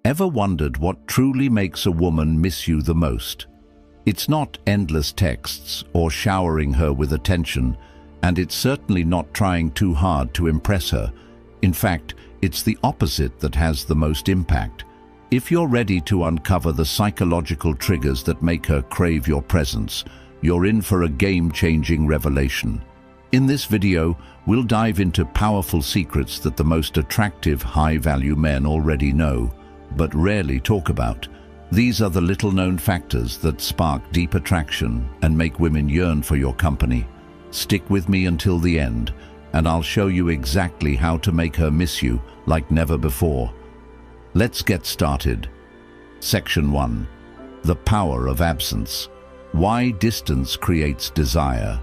Ever wondered what truly makes a woman miss you the most? It's not endless texts or showering her with attention, and it's certainly not trying too hard to impress her. In fact, it's the opposite that has the most impact. If you're ready to uncover the psychological triggers that make her crave your presence, you're in for a game-changing revelation. In this video, we'll dive into powerful secrets that the most attractive, high-value men already know, but rarely talk about. These are the little-known factors that spark deep attraction and make women yearn for your company. Stick with me until the end, and I'll show you exactly how to make her miss you like never before. Let's get started. Section 1. The power of absence. Why distance creates desire.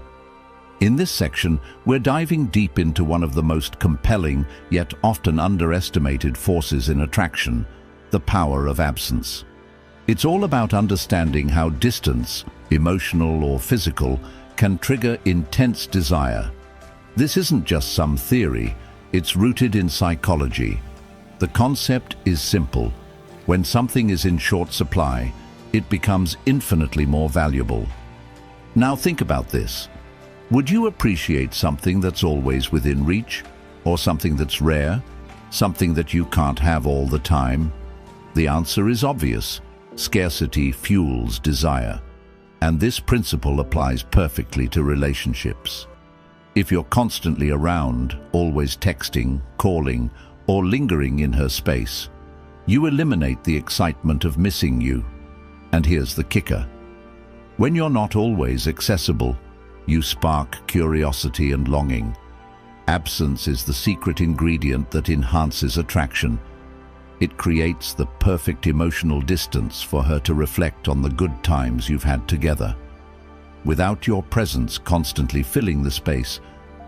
In this section, we're diving deep into one of the most compelling, yet often underestimated forces in attraction, the power of absence. It's all about understanding how distance, emotional or physical, can trigger intense desire. This isn't just some theory, it's rooted in psychology. The concept is simple. When something is in short supply, it becomes infinitely more valuable. Now think about this. Would you appreciate something that's always within reach? Or something that's rare? Something that you can't have all the time? The answer is obvious. Scarcity fuels desire. And this principle applies perfectly to relationships. If you're constantly around, always texting, calling, or lingering in her space, you eliminate the excitement of missing you. And here's the kicker. When you're not always accessible, you spark curiosity and longing. Absence is the secret ingredient that enhances attraction. It creates the perfect emotional distance for her to reflect on the good times you've had together. Without your presence constantly filling the space,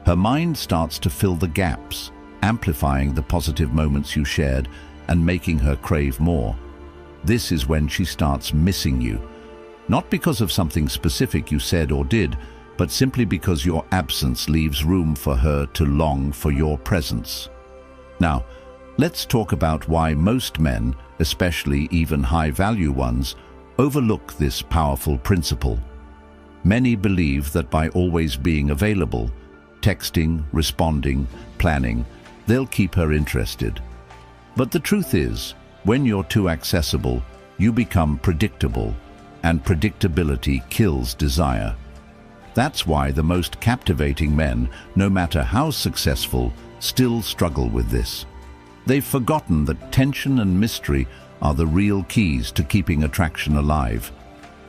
her mind starts to fill the gaps, amplifying the positive moments you shared and making her crave more. This is when she starts missing you, not because of something specific you said or did, but simply because your absence leaves room for her to long for your presence. Now, let's talk about why most men, especially even high-value ones, overlook this powerful principle. Many believe that by always being available, texting, responding, planning, they'll keep her interested. But the truth is, when you're too accessible, you become predictable, and predictability kills desire. That's why the most captivating men, no matter how successful, still struggle with this. They've forgotten that tension and mystery are the real keys to keeping attraction alive.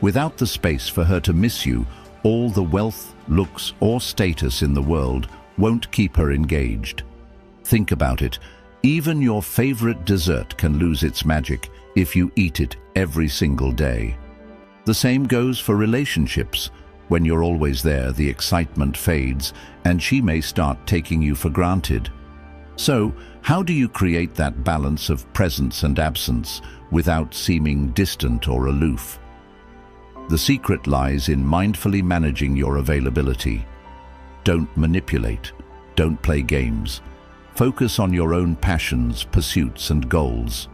Without the space for her to miss you, all the wealth, looks, or status in the world won't keep her engaged. Think about it. Even your favorite dessert can lose its magic if you eat it every single day. The same goes for relationships. When you're always there, the excitement fades, and she may start taking you for granted. So, how do you create that balance of presence and absence without seeming distant or aloof? The secret lies in mindfully managing your availability. Don't manipulate. Don't play games. Focus on your own passions, pursuits, and goals.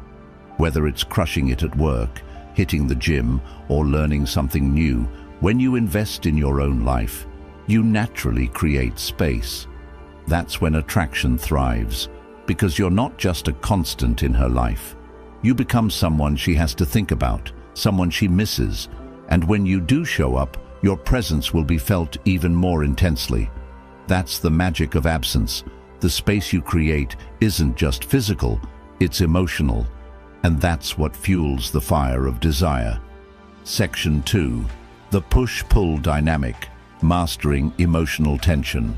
Whether it's crushing it at work, hitting the gym, or learning something new, when you invest in your own life, you naturally create space. That's when attraction thrives, because you're not just a constant in her life. You become someone she has to think about, someone she misses, and when you do show up, your presence will be felt even more intensely. That's the magic of absence. The space you create isn't just physical, it's emotional, and that's what fuels the fire of desire. Section 2. The push-pull dynamic, mastering emotional tension.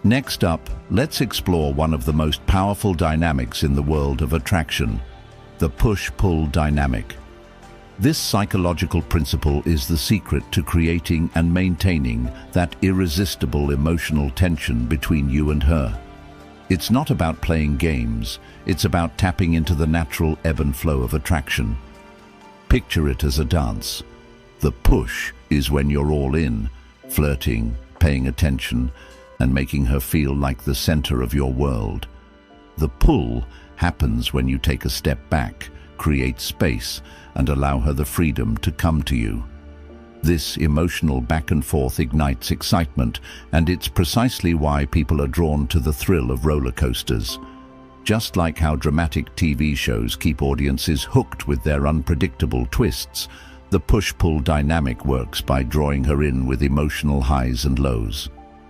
Next up, let's explore one of the most powerful dynamics in the world of attraction, the push-pull dynamic. This psychological principle is the secret to creating and maintaining that irresistible emotional tension between you and her. It's not about playing games, it's about tapping into the natural ebb and flow of attraction. Picture it as a dance. The push is when you're all in, flirting, paying attention, and making her feel like the center of your world. The pull happens when you take a step back, create space and allow her the freedom to come to you. This emotional back and forth ignites excitement, and it's precisely why people are drawn to the thrill of roller coasters. Just like how dramatic TV shows keep audiences hooked with their unpredictable twists, the push-pull dynamic works by drawing her in with emotional highs and lows.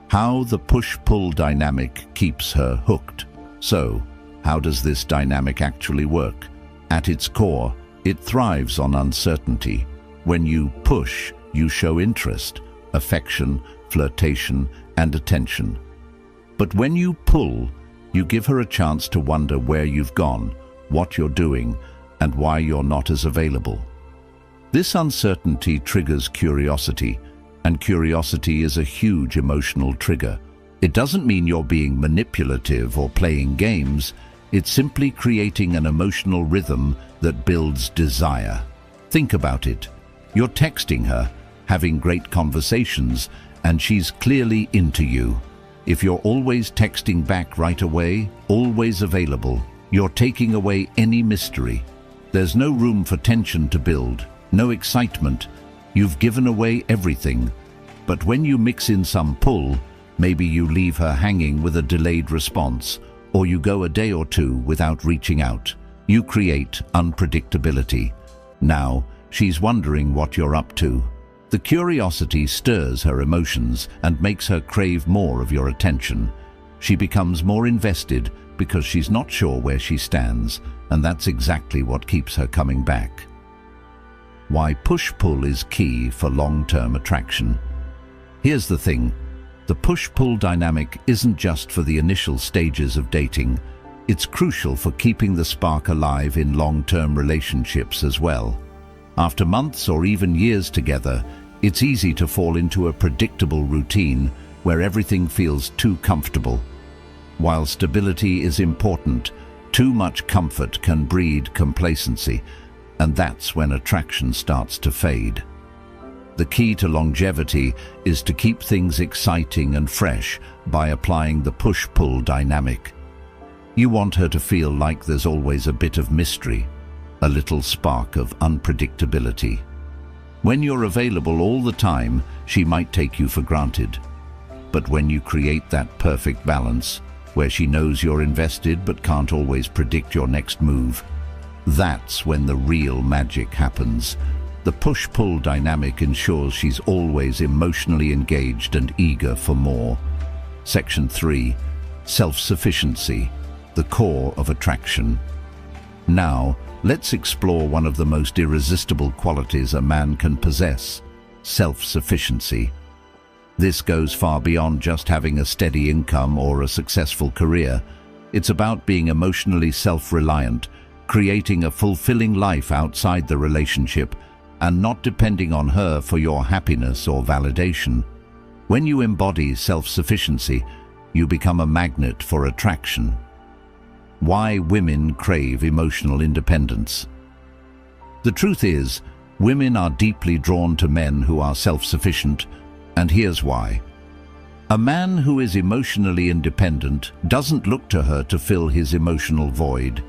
How the push-pull dynamic keeps her hooked. So, how does this dynamic actually work? At its core, it thrives on uncertainty. When you push, you show interest, affection, flirtation, and attention. But when you pull, you give her a chance to wonder where you've gone, what you're doing, and why you're not as available. This uncertainty triggers curiosity, and curiosity is a huge emotional trigger. It doesn't mean you're being manipulative or playing games. It's simply creating an emotional rhythm that builds desire. Think about it. You're texting her, having great conversations, and she's clearly into you. If you're always texting back right away, always available, you're taking away any mystery. There's no room for tension to build, no excitement. You've given away everything. But when you mix in some pull, maybe you leave her hanging with a delayed response, or you go a day or two without reaching out. You create unpredictability. Now, she's wondering what you're up to. The curiosity stirs her emotions and makes her crave more of your attention. She becomes more invested because she's not sure where she stands, and that's exactly what keeps her coming back. Why push-pull is key for long-term attraction. Here's the thing. The push-pull dynamic isn't just for the initial stages of dating. It's crucial for keeping the spark alive in long-term relationships as well. After months or even years together, it's easy to fall into a predictable routine where everything feels too comfortable. While stability is important, too much comfort can breed complacency, and that's when attraction starts to fade. The key to longevity is to keep things exciting and fresh by applying the push-pull dynamic. You want her to feel like there's always a bit of mystery, a little spark of unpredictability. When you're available all the time, she might take you for granted. But when you create that perfect balance, where she knows you're invested but can't always predict your next move, that's when the real magic happens. The push-pull dynamic ensures she's always emotionally engaged and eager for more. Section 3. Self-sufficiency, the core of attraction. Now, let's explore one of the most irresistible qualities a man can possess: self-sufficiency. This goes far beyond just having a steady income or a successful career. It's about being emotionally self-reliant, creating a fulfilling life outside the relationship, and not depending on her for your happiness or validation. When you embody self-sufficiency, you become a magnet for attraction. Why women crave emotional independence. The truth is, women are deeply drawn to men who are self-sufficient, and here's why. A man who is emotionally independent doesn't look to her to fill his emotional void.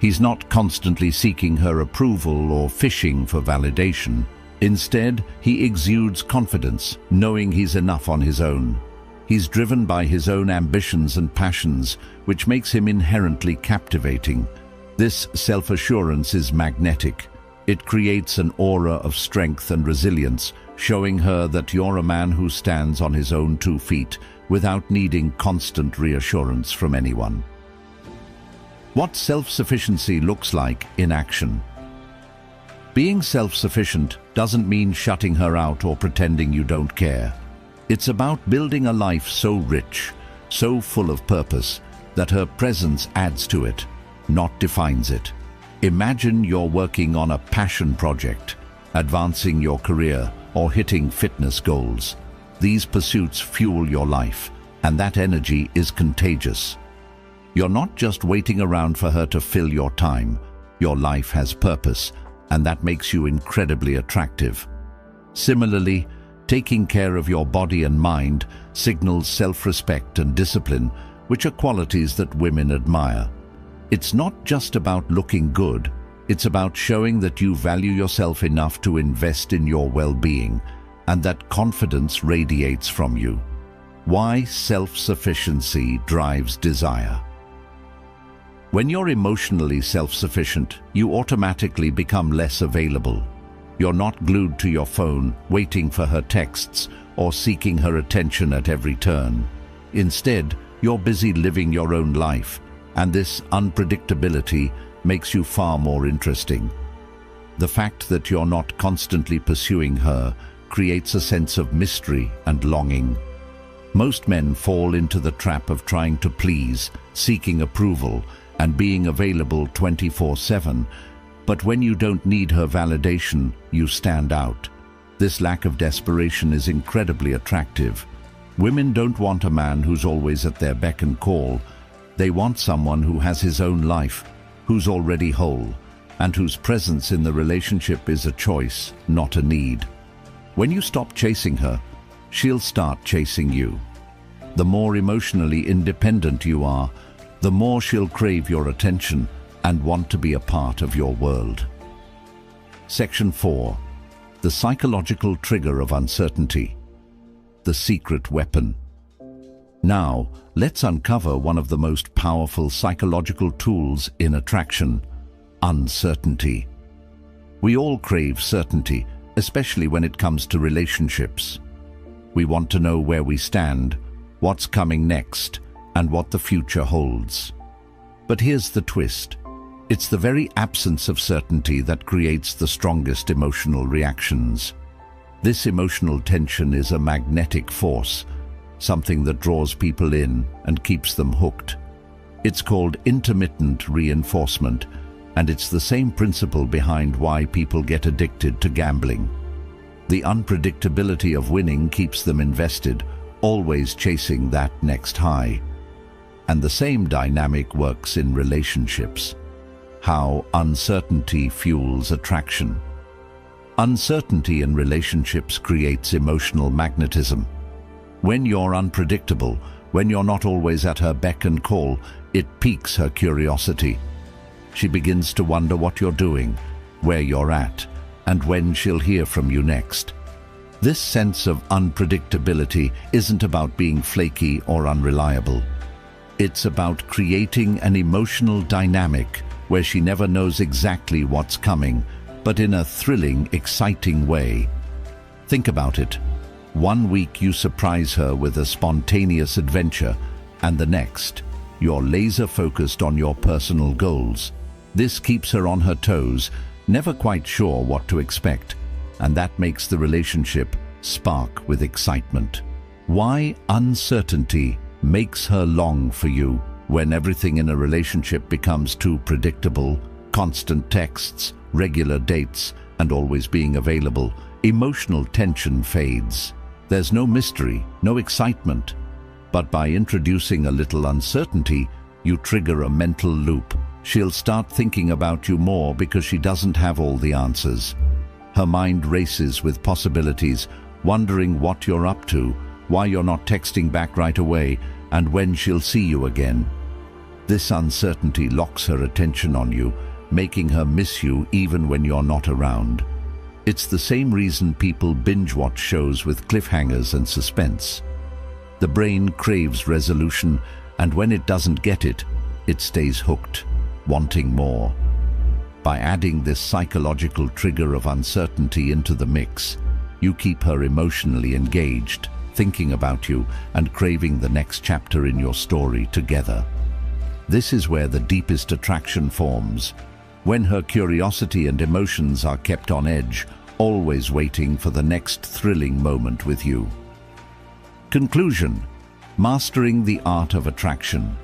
He's not constantly seeking her approval or fishing for validation. Instead, he exudes confidence, knowing he's enough on his own. He's driven by his own ambitions and passions, which makes him inherently captivating. This self-assurance is magnetic. It creates an aura of strength and resilience, showing her that you're a man who stands on his own 2 feet without needing constant reassurance from anyone. What self-sufficiency looks like in action. Being self-sufficient doesn't mean shutting her out or pretending you don't care. It's about building a life so rich, so full of purpose, that her presence adds to it, not defines it. Imagine you're working on a passion project, advancing your career, or hitting fitness goals. These pursuits fuel your life, and that energy is contagious. You're not just waiting around for her to fill your time. Your life has purpose, and that makes you incredibly attractive. Similarly, taking care of your body and mind signals self-respect and discipline, which are qualities that women admire. It's not just about looking good, It's about showing that you value yourself enough to invest in your well-being and that confidence radiates from you. Why self-sufficiency drives desire. When you're emotionally self-sufficient, you automatically become less available. You're not glued to your phone, waiting for her texts or seeking her attention at every turn. Instead, you're busy living your own life, and this unpredictability makes you far more interesting. The fact that you're not constantly pursuing her creates a sense of mystery and longing. Most men fall into the trap of trying to please, seeking approval, and being available 24/7, but when you don't need her validation, you stand out. This lack of desperation is incredibly attractive. Women don't want a man who's always at their beck and call. They want someone who has his own life, who's already whole, and whose presence in the relationship is a choice, not a need. When you stop chasing her, she'll start chasing you. The more emotionally independent you are, the more she'll crave your attention and want to be a part of your world. Section 4. The psychological trigger of uncertainty. The secret weapon. Now, let's uncover one of the most powerful psychological tools in attraction: uncertainty. We all crave certainty, especially when it comes to relationships. We want to know where we stand, what's coming next, and what the future holds. But here's the twist. It's the very absence of certainty that creates the strongest emotional reactions. This emotional tension is a magnetic force, something that draws people in and keeps them hooked. It's called intermittent reinforcement, and it's the same principle behind why people get addicted to gambling. The unpredictability of winning keeps them invested, always chasing that next high. And the same dynamic works in relationships. How uncertainty fuels attraction. Uncertainty in relationships creates emotional magnetism. When you're unpredictable, when you're not always at her beck and call, it piques her curiosity. She begins to wonder what you're doing, where you're at, and when she'll hear from you next. This sense of unpredictability isn't about being flaky or unreliable. It's about creating an emotional dynamic where she never knows exactly what's coming, but in a thrilling, exciting way. Think about it. One week you surprise her with a spontaneous adventure, and the next, you're laser-focused on your personal goals. This keeps her on her toes, never quite sure what to expect, and that makes the relationship spark with excitement. Why uncertainty makes her long for you. When everything in a relationship becomes too predictable, constant texts, regular dates, and always being available, emotional tension fades. There's no mystery, no excitement. But by introducing a little uncertainty, you trigger a mental loop. She'll start thinking about you more because she doesn't have all the answers. Her mind races with possibilities, wondering what you're up to, why you're not texting back right away, and when she'll see you again. This uncertainty locks her attention on you, making her miss you even when you're not around. It's the same reason people binge-watch shows with cliffhangers and suspense. The brain craves resolution, and when it doesn't get it, it stays hooked, wanting more. By adding this psychological trigger of uncertainty into the mix, you keep her emotionally engaged, thinking about you, and craving the next chapter in your story together. This is where the deepest attraction forms, when her curiosity and emotions are kept on edge, always waiting for the next thrilling moment with you. Conclusion: mastering the art of attraction.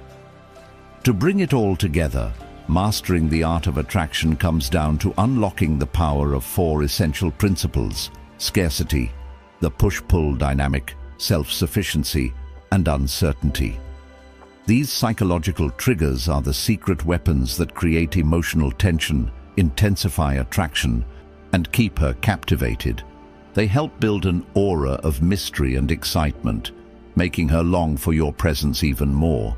To bring it all together, mastering the art of attraction comes down to unlocking the power of 4 essential principles: scarcity, the push-pull dynamic, self-sufficiency, and uncertainty. These psychological triggers are the secret weapons that create emotional tension, intensify attraction, and keep her captivated. They help build an aura of mystery and excitement, making her long for your presence even more.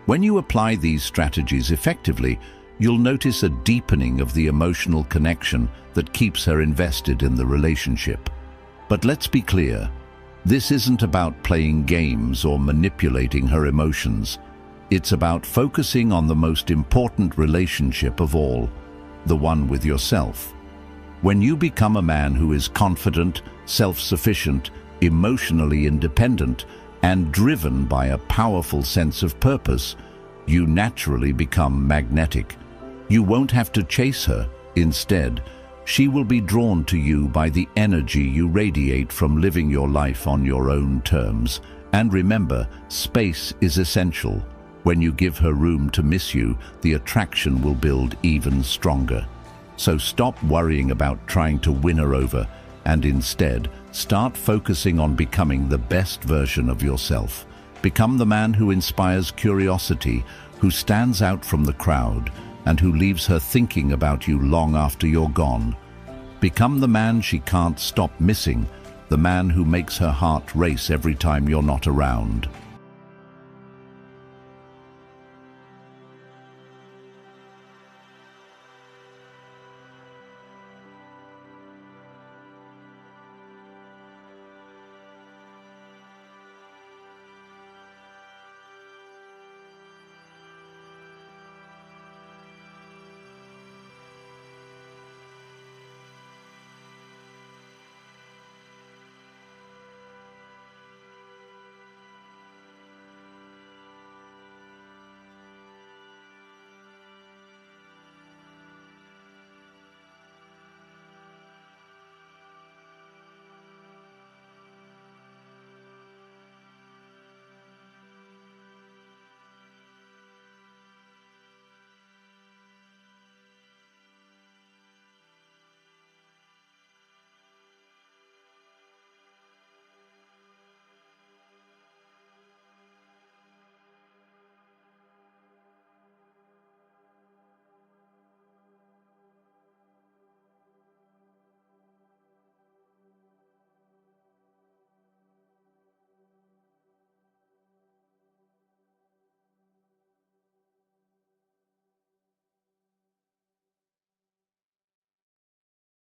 When you apply these strategies effectively, You'll notice a deepening of the emotional connection that keeps her invested in the relationship. But let's be clear, this isn't about playing games or manipulating her emotions. It's about focusing on the most important relationship of all, the one with yourself. When you become a man who is confident, self-sufficient, emotionally independent, and driven by a powerful sense of purpose, you naturally become magnetic. You won't have to chase her. Instead, she will be drawn to you by the energy you radiate from living your life on your own terms. And remember, space is essential. When you give her room to miss you, the attraction will build even stronger. So stop worrying about trying to win her over, and instead, start focusing on becoming the best version of yourself. Become the man who inspires curiosity, who stands out from the crowd, and who leaves her thinking about you long after you're gone. Become the man she can't stop missing, the man who makes her heart race every time you're not around.